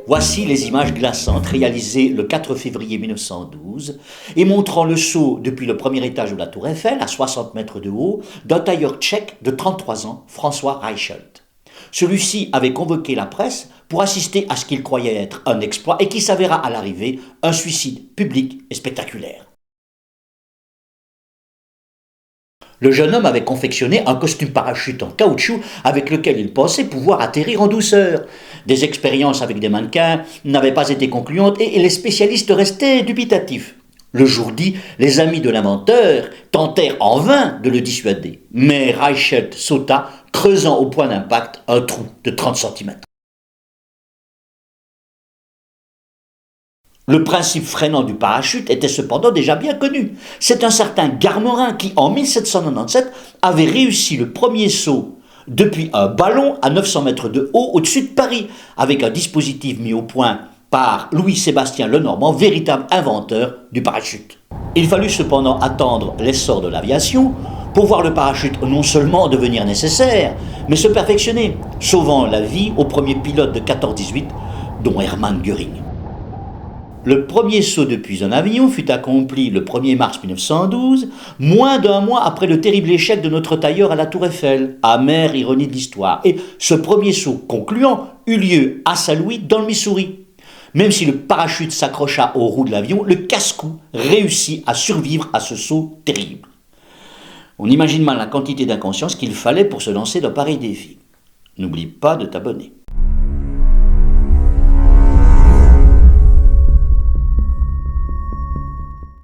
Voici les images glaçantes réalisées le 4 février 1912 et montrant le saut depuis le premier étage de la Tour Eiffel, à 60 mètres de haut, d'un tailleur tchèque de 33 ans, François Reichelt. Celui-ci avait convoqué la presse pour assister à ce qu'il croyait être un exploit et qui s'avéra à l'arrivée un suicide public et spectaculaire. Le jeune homme avait confectionné un costume parachute en caoutchouc avec lequel il pensait pouvoir atterrir en douceur. Des expériences avec des mannequins n'avaient pas été concluantes et les spécialistes restaient dubitatifs. Le jour dit, les amis de l'inventeur tentèrent en vain de le dissuader. Mais Reichelt sauta, creusant au point d'impact un trou de 30 cm. Le principe freinant du parachute était cependant déjà bien connu. C'est un certain Garmerin qui, en 1797, avait réussi le premier saut depuis un ballon à 900 mètres de haut au-dessus de Paris, avec un dispositif mis au point par Louis-Sébastien Lenormand, véritable inventeur du parachute. Il fallut cependant attendre l'essor de l'aviation pour voir le parachute non seulement devenir nécessaire, mais se perfectionner, sauvant la vie au premier pilote de 14-18, dont Hermann Göring. Le premier saut depuis un avion fut accompli le 1er mars 1912, moins d'un mois après le terrible échec de notre tailleur à la Tour Eiffel, amère ironie de l'histoire. Et ce premier saut concluant eut lieu à Saint-Louis, dans le Missouri. Même si le parachute s'accrocha aux roues de l'avion, le casse-cou réussit à survivre à ce saut terrible. On imagine mal la quantité d'inconscience qu'il fallait pour se lancer dans pareil défi. N'oublie pas de t'abonner.